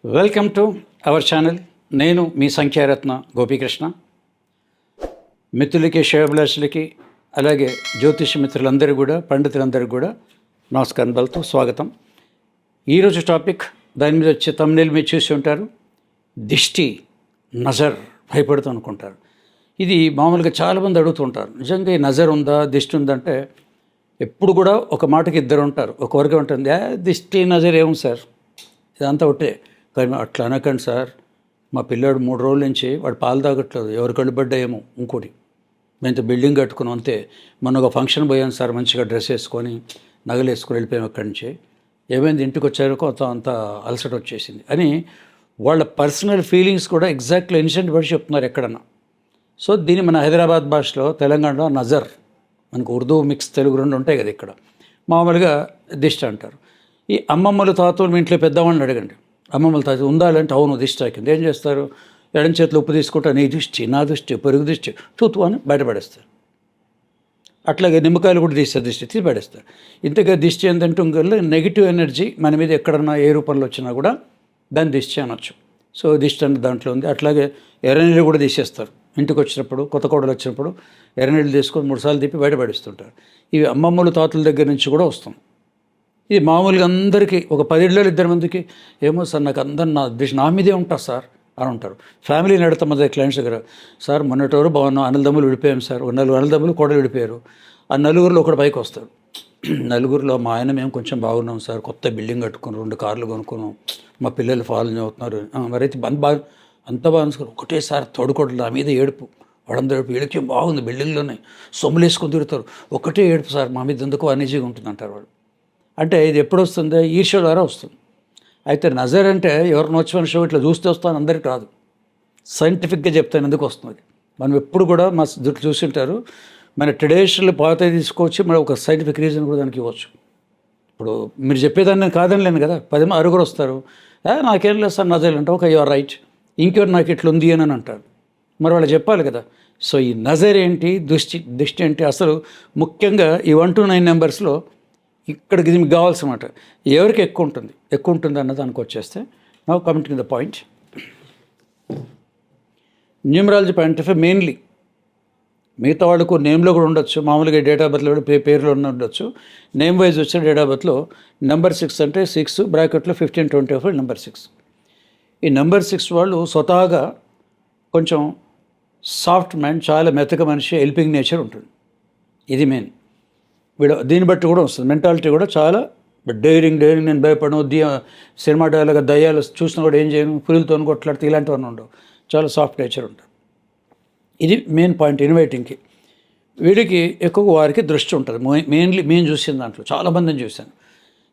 Welcome to our channel. నేను మీ సంఖ్యారత్న గోపీకృష్ణ. మిత్రులకి, శ్రేయోభిలాషులకి, అలాగే జ్యోతిష మిత్రులందరూ కూడా, పండితులందరికీ కూడా నమస్కారం పలుకుతూ స్వాగతం. ఈరోజు టాపిక్, దాని మీద వచ్చే తమ్నెయిల్ మీరు చూసి ఉంటారు, దిష్టి, నజర్, భయపడుతూ అనుకుంటారు. ఇది మామూలుగా చాలామంది అడుగుతుంటారు, నిజంగా ఈ నజర్ ఉందా, దిష్టి ఉందంటే ఎప్పుడు కూడా ఒక మాటకి ఇద్దరు ఉంటారు. ఒక వర్గం ఉంటుంది, దిష్టి నజర్ ఏం సార్, ఇదంతా ఒకటే. కానీ అట్లా అనకండి సార్, మా పిల్లాడు 3 రోజుల నుంచి వాడు పాలు తాగట్లేదు, ఎవరు కళ్ళు పడ్డాయేమో. ఇంకోటి, మేము బిల్డింగ్ కట్టుకున్నాం అంతే, మొన్న ఒక ఫంక్షన్ పోయాను సార్, మంచిగా డ్రెస్ వేసుకొని నగలు వేసుకొని వెళ్ళిపోయాము అక్కడి నుంచి, ఏమైంది ఇంటికి వచ్చారో అంత అలసట వచ్చేసింది అని వాళ్ళ పర్సనల్ ఫీలింగ్స్ కూడా ఎగ్జాక్ట్లీ ఇన్సిడెంట్ బట్టి చెప్తున్నారు ఎక్కడన్నా. సో దీన్ని మన హైదరాబాద్ భాషలో, తెలంగాణలో నజర్, మనకు ఉర్దూ మిక్స్ తెలుగు రెండు ఉంటాయి కదా, ఇక్కడ మామూలుగా దిష్టి అంటారు. ఈ అమ్మమ్మలు, తాతలు మీ ఇంట్లో పెద్దవాళ్ళని అడగండి, అమ్మమ్మలు తాత ఉండాలంటే అవును దిష్టి తాకింది, ఏం చేస్తారు? ఎడం చేతిలో ఉప్పు తీసుకుంటా, నీ దృష్టి, నా దృష్టి, పొరుగు దృష్టి, తూతు అని బయటపడేస్తారు. అట్లాగే నిమ్మకాయలు కూడా తీస్తారు, దిష్టి తీసి పడేస్తారు. ఇంతగా దిష్టి ఏంటంటే ఇంకల్లో నెగిటివ్ ఎనర్జీ మన మీద ఎక్కడన్నా ఏ రూపంలో వచ్చినా కూడా దాన్ని దిష్టి అనొచ్చు. సో దిష్టి అంటే దాంట్లో ఉంది. అట్లాగే ఎర్రనీళ్ళు కూడా తీసేస్తారు. ఇంటికి వచ్చినప్పుడు, కొత్త కోడలు వచ్చినప్పుడు ఎర్రనీళ్ళు తీసుకొని 3 సార్లు తిప్పి బయటపడిస్తుంటారు. ఇవి అమ్మమ్మలు, తాతల దగ్గర నుంచి కూడా వస్తుంది. ఇది మామూలుగా అందరికీ ఒక 10 ఇళ్ళలో 2 మందికి ఏమో సార్, నాకు అందరు నా దిష్టి నా మీదే ఉంటుంది సార్ అని ఉంటారు. ఫ్యామిలీ నడతాం మన క్లయింట్స్ దగ్గర, సార్ మొన్నటెవరు బాగున్నాం, అన్నదమ్ములు విడిపోయాం సార్, 4 అన్నదమ్ములు కూడా విడిపోయారు, ఆ నలుగురిలో ఒకటి పైకి వస్తారు. నలుగురిలో మా ఆయన మేము కొంచెం బాగున్నాం సార్, కొత్త బిల్డింగ్ కట్టుకున్నాం, 2 కార్లు కొనుక్కున్నాం, మా పిల్లలు ఫాలో అవుతున్నారు, మరైతే అంత బాగా ఒకటేసారి తోడుకోవడం నా మీద ఏడుపు, వాడందరూ ఏడుపు, వీళ్ళకి బాగుంది బిల్డింగ్లోనే సొమ్ములు వేసుకొని తిరుగుతారు, ఒకటే ఏడుపు సార్ మా మీద ఎందుకో అనీజీగా ఉంటుంది అంటారు వాడు. అంటే ఇది ఎప్పుడు వస్తుందో ఈర్ష్య ద్వారా వస్తుంది. అయితే నజర్ అంటే ఎవరు నోచుకున్న షో ఇట్లా చూస్తే వస్తాను అందరికీ రాదు, సైంటిఫిక్గా చెప్తాను ఎందుకు వస్తుంది. మనం ఎప్పుడు కూడా మా జుట్టు చూసింటారు, మన ట్రెడిషనల్ పాత తీసుకోవచ్చు, మన ఒక సైంటిఫిక్ రీజన్ కూడా దానికి ఇవ్వచ్చు. ఇప్పుడు మీరు చెప్పేదాన్ని నేను కాదనిలేను కదా, 10 మంది అరుగురు వస్తారు, నాకేం లేదు సార్ నజర్ అంటే, ఒక యువర్ రైట్, ఇంకెవరు నాకు ఇట్లుంది అని అంటారు. మరి వాళ్ళు చెప్పాలి కదా. సో ఈ నజర్ ఏంటి, దిష్టి ఏంటి, అసలు ముఖ్యంగా ఈ 1 to 9 నెంబర్స్లో ఇక్కడికి ఇది మీకు కావాల్సిన మాట, ఎవరికి ఎక్కువ ఉంటుంది అన్నది దానికి వచ్చేస్తే, now coming to the point. Numerology point of view mainly, మిగతా వాళ్ళకు నేమ్లో కూడా ఉండొచ్చు, మామూలుగా డేట్ ఆఫ్ బర్త్లో కూడా పేరులో ఉండొచ్చు. నేమ్ వైజ్ వచ్చిన డేట్ ఆఫ్ బర్త్లో నెంబర్ 6 అంటే 6 బ్రాకెట్లో 1524 నెంబర్ 6. ఈ నెంబర్ 6 వాళ్ళు స్వతహాగా కొంచెం సాఫ్ట్ మైండ్, చాలా మెత్తక మనిషి, హెల్పింగ్ నేచర్ ఉంటుంది. ఇది మెయిన్. దీన్ని బట్టి కూడా వస్తుంది మెంటాలిటీ కూడా చాలా డైరింగ్, నేను భయపడను, సినిమా డైలాగ్ దయ్యాలు చూసినా కూడా ఏం చేయను, పులులతో కొట్లాడితే ఇలాంటివన్నీ ఉండవు, చాలా సాఫ్ట్ నేచర్ ఉంటుంది. ఇది మెయిన్ పాయింట్ ఇన్వైటింగ్కి. వీడికి ఎక్కువ వారికి దృష్టి ఉంటుంది. మెయిన్లీ మేము చూసిన దాంట్లో చాలామందిని చూశాను.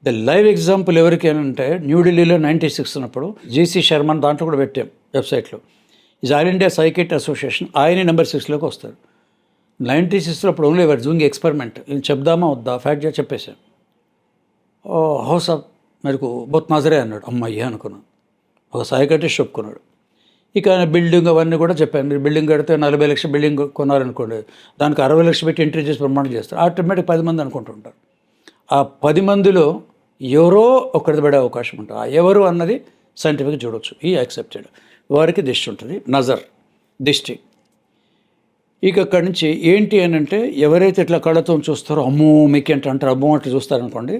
ద లైవ్ ఎగ్జాంపుల్ ఎవరికి అంటే, న్యూఢిల్లీలో 96 ఉన్నప్పుడు జేసీ శర్మన్ దాంట్లో కూడా పెట్టాం వెబ్సైట్లో, is all India scikit association, ఆయన నెంబర్ 6లోకి వస్తారు. 96లో అప్పుడు ఓన్లీ ఎవరు డూయింగ్ ఎక్స్పెరిమెంట్, చెప్దామా వద్దా, ఫ్యాక్ట్ చేసి చెప్పేశాను. హౌస్ ఆఫ్ మీకు బొత్ నజరే అన్నాడు. అమ్మాయి అనుకున్నాను, ఒక సైకాట్రిస్ట్ ఒప్పుకున్నాడు. ఇక బిల్డింగ్ అవన్నీ కూడా చెప్పాను, మీరు బిల్డింగ్ కడితే 40 లక్షల బిల్డింగ్ కొన్నారనుకోండి, దానికి 60 లక్షలు పెట్టి ఎంట్రీ చేసి ప్రమాణం చేస్తారు. ఆటోమేటిక్ 10 మంది అనుకుంటుంటారు. ఆ 10 మందిలో ఎవరో ఒకరిది పడే అవకాశం ఉంటుంది. ఆ ఎవరు అన్నది సైంటిఫిక్గా చూడవచ్చు. ఈ యాక్సెప్టెడ్ వారికి దిష్టి ఉంటుంది, నజర్, దిష్టి. ఇక అక్కడి నుంచి ఏంటి అని అంటే, ఎవరైతే ఇట్లా కళ్ళతో చూస్తారో అమ్మో మీకేంటి అంటారు, అమ్మో అట్లా చూస్తారనుకోండి,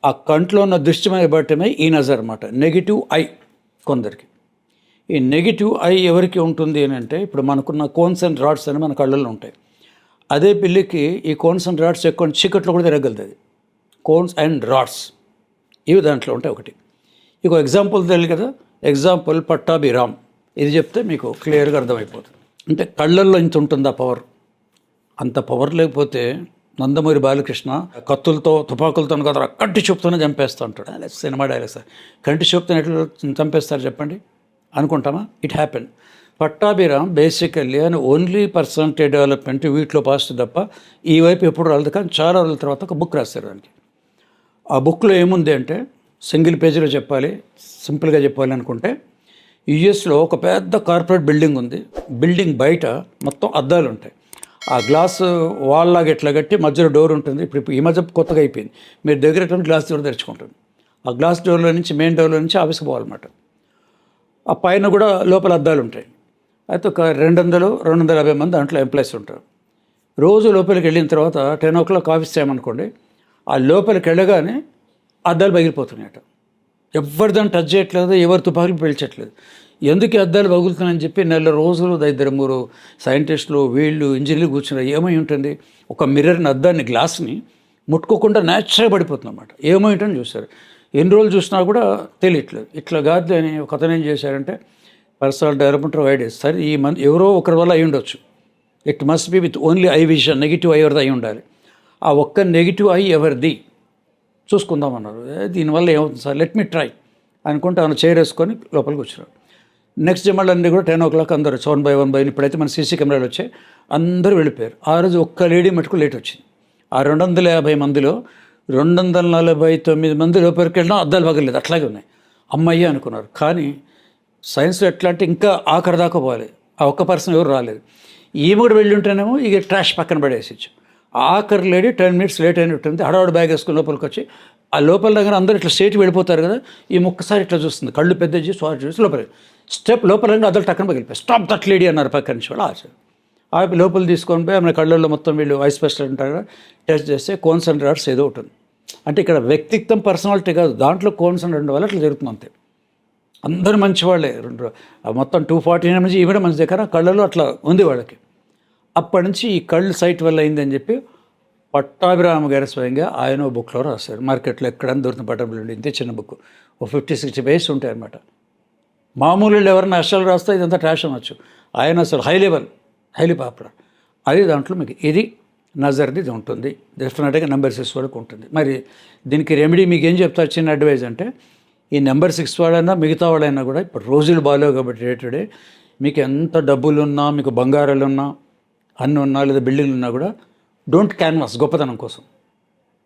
ఆ కంట్లో ఉన్న దృష్టి మీద బట్టమే ఈ నజర్ అన్నమాట. నెగిటివ్ ఐ కొందరికి. ఈ నెగిటివ్ ఐ ఎవరికి ఉంటుంది అని అంటే, ఇప్పుడు మనకున్న కోన్స్ అండ్ రాడ్స్ అని మన కళ్ళల్లో ఉంటాయి. అదే పిల్లికి ఈ కోన్స్ అండ్ రాడ్స్ ఎక్కువ చీకట్లో కూడా తిరగలుగుతుంది. కోన్స్ అండ్ రాడ్స్ ఇవి దాంట్లో ఉంటాయి. ఒకటి ఇక ఎగ్జాంపుల్ తెలియదు కదా, ఎగ్జాంపుల్ పట్టాభిరామ్, ఇది చెప్తే మీకు క్లియర్గా అర్థమైపోతుంది. అంటే కళ్ళల్లో ఇంత ఉంటుందా పవర్, అంత పవర్ లేకపోతే నందమూరి బాలకృష్ణ కత్తులతో, తుపాకులతో కదా కంటి చూపుతోనే చంపేస్తూ ఉంటాడు. సినిమా డైలాగ్ సార్, కంటి చూపుతో ఎట్లా చంపేస్తారు చెప్పండి అనుకుంటామా? It happen. పట్టాభిరామ్ బేసికల్లీ అని ఓన్లీ పర్సనాలిటీ డెవలప్మెంట్ వీటిలో పాస్ట్ తప్ప ఈ వైపు ఎప్పుడు రాలేదు. కానీ చాలా రోజుల తర్వాత ఒక బుక్ రాస్తారు దానికి. ఆ బుక్లో ఏముంది అంటే, సింగిల్ పేజీలో చెప్పాలి, సింపుల్గా చెప్పాలి అనుకుంటే, యుఎస్లో ఒక పెద్ద కార్పొరేట్ బిల్డింగ్ ఉంది. బిల్డింగ్ బయట మొత్తం అద్దాలు ఉంటాయి. ఆ గ్లాసు వాల్లాగా ఇట్లా కట్టి మధ్యలో డోర్ ఉంటుంది. ఇప్పుడు ఈ మధ్య కొత్తగా అయిపోయింది. మీరు దగ్గర గ్లాస్ డోర్ తెరుచుకుంటుంది. ఆ గ్లాస్ డోర్లో నుంచి మెయిన్ డోర్లో నుంచి ఆఫీస్కి పోవాలన్నమాట. ఆ పైన కూడా లోపల అద్దాలు ఉంటాయి. అయితే ఒక 200-250 మంది దాంట్లో ఎంప్లాయీస్ ఉంటారు. రోజు లోపలికి వెళ్ళిన తర్వాత 10 o'clock ఆఫీస్ చేయమనుకోండి, ఆ లోపలికి వెళ్ళగానే అద్దాలు పగిలిపోతున్నాయట. ఎవరిదాన్ని టచ్ చేయట్లేదు, ఎవరు తుపాకులు పేల్చట్లేదు. ఎందుకు అద్దాలు పగులుతున్నాయని చెప్పి నెల రోజులు 2-3 సైంటిస్టులు వీళ్ళు ఇంజనీర్లు కూర్చున్నారు. ఏమై ఉంటుంది, ఒక మిర్రర్ని అద్దాన్ని గ్లాస్ని ముట్టుకోకుండా న్యాచురల్గా పడిపోతుంది అన్నమాట. ఏమై ఉంటుందని చూస్తారు. ఎన్ని రోజులు చూసినా కూడా తెలియట్లేదు. ఇట్లా కాదు అని ఒక అతను ఏం చేశారంటే పర్సనల్ డెవలప్మెంట్ ఐడియాస్, సరే ఈ మంది ఎవరో ఒకరి వల్ల అయి ఉండొచ్చు, it must be with only eye vision, negative I ఎవరిది అయి ఉండాలి. ఆ ఒక్క నెగిటివ్ ఐ ఎవరిది చూసుకుందామన్నారు. దీనివల్ల ఏమవుతుంది సార్, లెట్ మీ ట్రై అనుకుంటే ఆయన చైర్ వేసుకొని లోపలికి వచ్చినారు. నెక్స్ట్ డే మళ్ళీ అన్నీ కూడా 10 o'clock అందరూ 1 by 1 ఇప్పుడైతే మన సీసీ కెమెరాలు వచ్చాయి, అందరూ వెళ్ళిపోయారు. ఆ రోజు ఒక్క లేడీ మటుకు లేట్ వచ్చింది. ఆ 250 మందిలో 249 మంది లోపలికి వెళ్ళినా అద్దాలు పగలేదు, అట్లాగే ఉన్నాయి. అమ్మయ్య అనుకున్నారు. కానీ సైన్స్లో ఎట్లా అంటే ఇంకా ఆఖరి దాకా పోవాలి. ఆ ఒక్క పర్సన్ ఎవరు రాలేదు. ఈమె కూడా వెళ్ళి ఉంటేనేమో ఇక ట్రాష్ పక్కన పడేసిచ్చు. ఆఖరి లేడీ 10 minutes లేట్ అయినట్టుంది. హడావుడి బ్యాగ్ వేసుకుని లోపలికి వచ్చి ఆ లోపల దగ్గర అందరూ ఇట్లా స్టేట్కి వెళ్ళిపోతారు కదా, ఈ ఒక్కసారి ఇట్లా చూస్తుంది, కళ్ళు పెద్ద చేసి స్వారీ చూసి లోపలికి స్టెప్ లోపల అద్దలు టక్కన పగిలిపోయి స్టాప్ దట్ లేడీ అన్నారు పక్కన నుంచి. వాళ్ళు ఆచారు ఆపి లోపల తీసుకొని పోయి ఆమె కళ్ళల్లో మొత్తం వీళ్ళు ఐస్ స్పెషల్ అంటారు కదా, టెస్ట్ చేస్తే కోన్సన్ట్రేట్స్ ఏదో ఉంటుంది. అంటే ఇక్కడ వ్యక్తిత్వం పర్సనాలిటీ కాదు, దాంట్లో కోన్సన్ట్రేట్ వల్ల అట్లా జరుగుతుంది అంతే. అందరూ మంచివాళ్ళే, మొత్తం 249 నుంచి ఈవిడ మంచి దగ్గర కళ్ళలో అట్లా ఉంది వాళ్ళకి. అప్పటి నుంచి ఈ కళ్ళు సైట్ వల్ల అయిందని చెప్పి పట్టాభిరామ గారి స్వయంగా ఆయన బుక్లో రాశారు. మార్కెట్లో ఎక్కడైనా దొరుకుతున్న పట్టబుల్ ఉండి ఇంతే చిన్న బుక్, ఓ 50-60 pages ఉంటాయి అన్నమాట. మామూలు ఎవరైనా అక్షరాలు రాస్తే ఇదంతా ట్రాష్ అనొచ్చు, ఆయన అసలు హైలీ పాపులర్. అది దాంట్లో మీకు ఇది నజర్ది ఇది ఉంటుంది, డెఫినెట్గా నెంబర్ 6 వరకు ఉంటుంది. మరి దీనికి రెమెడీ మీకు ఏం చెప్తారు, చిన్న అడ్వైజ్ అంటే ఈ నెంబర్ 6 వాడైనా మిగతా వాళ్ళైనా కూడా ఇప్పుడు రోజులు బాగాలేవు కాబట్టి రేటుడే మీకు ఎంత డబ్బులు ఉన్నా, మీకు బంగారాలు ఉన్నా, అన్నీ ఉన్నా, లేదా బిల్డింగ్లు ఉన్నా కూడా డోంట్ క్యాన్వాస్ గొప్పతనం కోసం.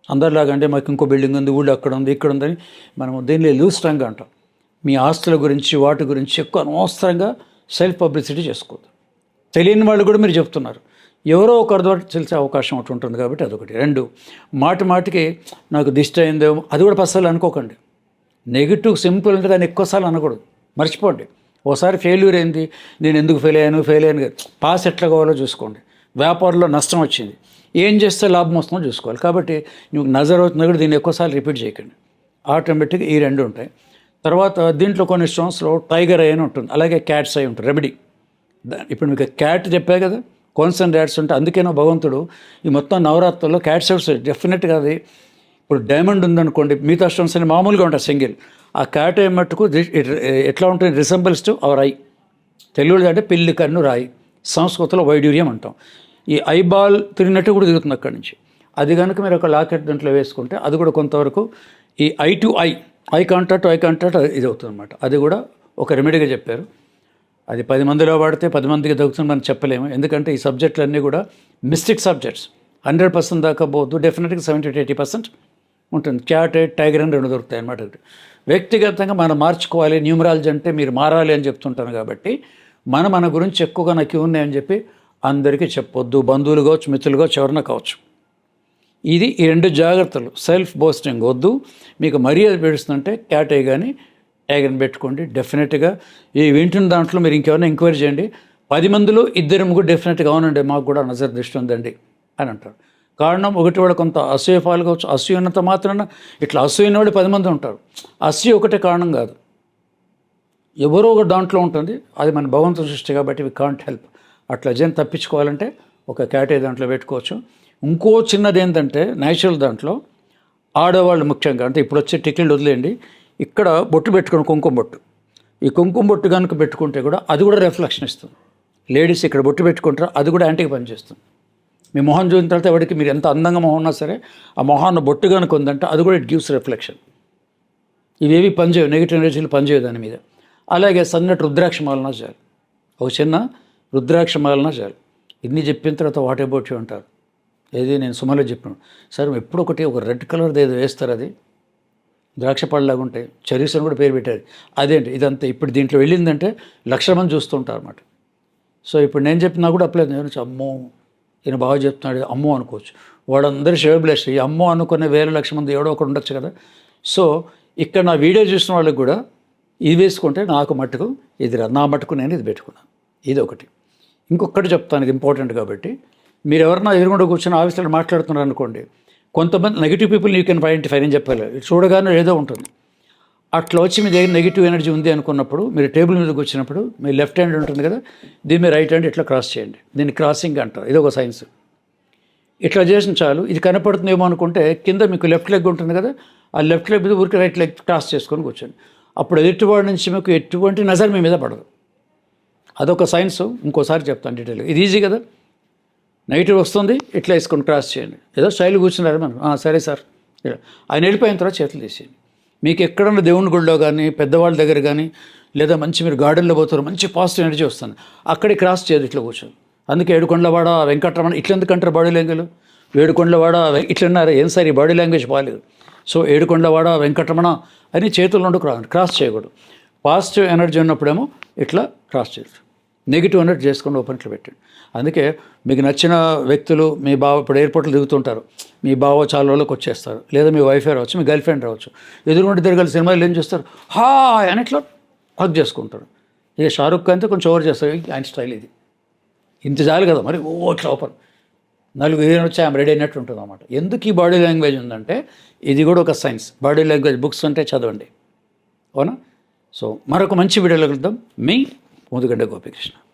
అందరిలాగా అంటే మాకు ఇంకో బిల్డింగ్ ఉంది, ఊళ్ళో అక్కడ ఉంది, ఇక్కడ ఉందని మనం దీనిలో లూస్ట్రాంగ్గా అంటాం. మీ ఆస్తుల గురించి వాటి గురించి ఎక్కువ అనవసరంగా సెల్ఫ్ పబ్లిసిటీ చేసుకోవద్దు. తెలియని వాళ్ళు కూడా మీరు చెప్తున్నారు, ఎవరో ఒకరి ద్వారా తెలిసే అవకాశం ఒకటి ఉంటుంది కాబట్టి అదొకటి. 2 మాటికి నాకు దిష్టి అయిందేమో అది కూడా పసలు అనుకోకండి. నెగిటివ్ సింపుల్ అంటే దాన్ని ఎక్కువసార్లు అనకూడదు, మర్చిపోండి. ఓసారి ఫెయిల్యూర్ అయింది, నేను ఎందుకు ఫెయిల్ అయ్యాను పాస్ ఎట్లా కావాలో చూసుకోండి. వ్యాపారంలో నష్టం వచ్చింది, ఏం చేస్తే లాభం వస్తుందో చూసుకోవాలి. కాబట్టి నువ్వు నజర్ అవుతుంది కూడా దీన్ని ఎక్కువసార్లు రిపీట్ చేయకండి. ఆటోమేటిక్గా ఈ 2 ఉంటాయి. తర్వాత దీంట్లో కొన్ని స్టోన్స్లో టైగర్ ఐ అని ఉంటుంది, అలాగే క్యాట్స్ ఐ ఉంటుంది రెమెడీ. ఇప్పుడు మీకు క్యాట్ చెప్పే కదా, కాన్సన్ట్రేట్స్ ఉంటాయి. అందుకేనో భగవంతుడు ఈ మొత్తం నవరాత్రుల్లో క్యాట్ సైడ్స్ డెఫినెట్గా అది. ఇప్పుడు డైమండ్ ఉందనుకోండి, మిగతా స్టోన్స్ అని మామూలుగా ఉంటాయి సింగిల్, ఆ క్యాట్ ఐ మట్టుకు ఎట్లా ఉంటుంది, రిసెంబల్స్ టు అవర్ ఐ. తెలుగులో అంటే పిల్లి కన్ను రాయి, సంస్కృతంలో వైడ్యూర్యం అంటాం. ఈ ఐబాల్ తిరిగినట్టు కూడా తిరుగుతుంది అక్కడి నుంచి. అది కనుక మీరు ఒక లాకెట్ దాంట్లో వేసుకుంటే అది కూడా కొంతవరకు ఈ ఐ కాంటాక్ట్ ఇది అవుతుంది అన్నమాట. అది కూడా ఒక రెమెడీగా చెప్పారు. అది 10 మందిలో వాడితే 10 మందికి దొరుకుతుంది మనం చెప్పలేము. ఎందుకంటే ఈ సబ్జెక్టులన్నీ కూడా మిస్టిక్ సబ్జెక్ట్స్. 100% దాకా పోవద్దు, డెఫినెట్గా 70-80% ఉంటుంది. క్యాట్ టైగర్ అని 2 దొరుకుతాయి అన్నమాట. వ్యక్తిగతంగా మనం మార్చుకోవాలి, న్యూమరాలజీ అంటే మీరు మారాలి అని చెప్తుంటాను కాబట్టి మన గురించి ఎక్కువగా నాకు ఉన్నాయని చెప్పి అందరికీ చెప్పొద్దు. బంధువులు కావచ్చు, మిత్రులు కావచ్చు, ఎవరన్నా కావచ్చు. ఇది ఈ 2 జాగ్రత్తలు. సెల్ఫ్ బోస్టింగ్ వద్దు. మీకు మర్యాద పెడుస్తుందంటే క్యాట్ ఐ కానీ టైగర్ని పెట్టుకోండి. డెఫినెట్గా ఈ వింటున్న దాంట్లో మీరు ఇంకెవరైనా ఎంక్వైరీ చేయండి. 10 మందిలో 2-3 డెఫినెట్గా అవునండి మాకు కూడా నజర్ దృష్టి ఉందండి అని అంటారు. కారణం ఒకటి వాడు కొంత అసూయ పాలు కావచ్చు, అసూయ ఉన్నంత మాత్రాన ఇట్లా అసూయన వాడు 10 మంది ఉంటారు. అసూయ ఒకటే కారణం కాదు, ఎవరో ఒక దాంట్లో ఉంటుంది. అది మన భగవంతుని సృష్టి కాబట్టి వి కాంట్ హెల్ప్. అట్లా జన్ తప్పించుకోవాలంటే ఒక క్యాట్ ఐ దాంట్లో పెట్టుకోవచ్చు. ఇంకో చిన్నది ఏంటంటే న్యాచురల్ దాంట్లో ఆడవాళ్ళు ముఖ్యంగా, అంటే ఇప్పుడు వచ్చే టిక్లీలు వదిలేయండి, ఇక్కడ బొట్టు పెట్టుకుని కుంకుమ బొట్టు, ఈ కుంకుమ బొట్టు కనుక పెట్టుకుంటే కూడా అది కూడా రిఫ్లెక్షన్ ఇస్తుంది. లేడీస్ ఇక్కడ బొట్టు పెట్టుకుంటారో అది కూడా యాంటీగా పనిచేస్తుంది. మీ మొహం చూసిన తర్వాత ఎవరికి మీరు ఎంత అందంగా మొహం ఉన్నా సరే ఆ మొహాన్ని బొట్టు కనుక ఉందంటే అది కూడా ఇట్ గివ్స్ రిఫ్లెక్షన్. ఇవేవి పనిచేయవు, నెగిటివ్ ఎనర్జీలు పనిచేయవు దాని మీద. అలాగే సన్నటి రుద్రాక్ష మాలన చాలు, ఒక చిన్న రుద్రాక్ష మాలన చాలు. ఇన్ని చెప్పిన తర్వాత వాట్ అబౌట్ యూ అంటారు. ఏది నేను సుమలో చెప్పాను సార్, ఎప్పుడు ఒక రెడ్ కలర్ది ఏదో వేస్తారు, అది ద్రాక్ష పళ్ళలాగా ఉంటాయి, చరీస్ అని కూడా పేరు పెట్టారు. అదేంటి ఇదంతా ఇప్పుడు దీంట్లో వెళ్ళిందంటే 1,00,000 మంది చూస్తుంటారు అన్నమాట. సో ఇప్పుడు నేను చెప్పినా కూడా అప్లై నేను అమ్మో ఈయన బాగా చెప్తున్నాడు అమ్మో అనుకోవచ్చు. వాడందరూ షేబ్లెస్ ఈ అమ్మో అనుకునే వేల లక్షల మంది ఎవడో ఒకడు ఉండొచ్చు కదా. సో ఇక్కడ నా వీడియో చూసిన వాళ్ళకి కూడా ఇది వేసుకుంటే నాకు మట్టుకు ఇది నా మట్టుకు నేను ఇది పెట్టుకున్నాను. ఇది ఒకటి. ఇంకొకటి చెప్తాను, ఇది ఇంపార్టెంట్ కాబట్టి. మీరు ఎవరన్నా ఎదురుగుండా కూర్చొని ఆఫీసులో మాట్లాడుతున్నారు అనుకోండి, కొంతమంది negative people you can identify అని చెప్పాలి. చూడగానే ఏదో ఉంటుంది. అట్లా వచ్చి మీ దగ్గర నెగిటివ్ ఎనర్జీ ఉంది అనుకున్నప్పుడు మీరు టేబుల్ మీద కూర్చున్నప్పుడు మీ లెఫ్ట్ హ్యాండ్ ఉంటుంది కదా, దీన్ని మీ రైట్ హ్యాండ్ ఇట్లా క్రాస్ చేయండి. దీన్ని క్రాసింగ్ అంటారు. ఇది ఒక సైన్స్. ఇట్లా చేసిన చాలు. ఇది కనపడుతుందేమో అనుకుంటే కింద మీకు లెఫ్ట్ లెగ్ ఉంటుంది కదా, ఆ లెఫ్ట్ లెగ్ మీద ఊరికి రైట్ లెగ్ క్రాస్ చేసుకొని కూర్చోండి. అప్పుడు ఎదుటివాడి నుంచి మీకు ఎటువంటి నజర్ మీ మీద పడదు. అదొక సైన్స్. ఇంకోసారి చెప్తాను డీటెయిల్గా. ఇది ఈజీ కదా. నెగిటివ్ వస్తుంది, ఇట్లా వేసుకొని క్రాస్ చేయండి. ఏదో స్టైల్ కూర్చున్నారు మనం, సరే సార్. ఆయన వెళ్ళిపోయిన తర్వాత చేతులు తీసేయండి. మీకు ఎక్కడన్నా దేవుని గుడిలో కానీ పెద్దవాళ్ళ దగ్గర కానీ లేదా మంచి మీరు గార్డెన్లో పోతారు, మంచి పాజిటివ్ ఎనర్జీ వస్తుంది, అక్కడే క్రాస్ చేయదు, ఇట్లా కూర్చొని. అందుకే ఏడుకొండలవాడ వెంకటరమణ ఇట్లా ఎందుకంటారు బాడీ లాంగ్వేజ్? ఏడుకొండలవాడ ఇట్లన్నారు, ఏం సార్ ఈ బాడీ లాంగ్వేజ్ బాగాలేదు. సో ఏడుకొండలవాడ వెంకటరమణ అని చేతుల నుండి క్రాస్ చేయకూడదు. పాజిటివ్ ఎనర్జీ ఉన్నప్పుడేమో ఇట్లా క్రాస్ చేయొచ్చు. నెగిటివ్ ఎనర్జీ చేసుకొని ఓపెన్ ఇట్లా పెట్టండి. అందుకే మీకు నచ్చిన వ్యక్తులు మీ బావ ఇప్పుడు ఎయిర్పోర్ట్లో దిగుతుంటారు, మీ బావ చాలా రోజులకు వచ్చేస్తారు, లేదా మీ వైఫే రావచ్చు, మీ గర్ల్ ఫ్రెండ్ రావచ్చు. ఎదురుగుండి తిరగాలి సినిమాలు ఏం చేస్తారు, హాయ్ అని ఇట్లా హగ్ చేసుకుంటారు. ఇక షారుఖ్ ఖాన్తో కొంచెం ఓవర్ చేస్తారు, ఆయన స్టైల్ ఇది. ఇంత చాలు కదా మరి, ఇట్లా ఓపెన్ నలుగురు హీరోయిన్ వచ్చి ఆమె రెడీ అయినట్టు ఉంటుంది అన్నమాట. ఎందుకు ఈ బాడీ లాంగ్వేజ్ ఉందంటే ఇది కూడా ఒక సైన్స్. బాడీ లాంగ్వేజ్ బుక్స్ ఉంటే చదవండి, అవునా. సో మరొక మంచి వీడియోలో కలుద్దాం. మీ ముదుగడ్డ గోపికృష్ణ.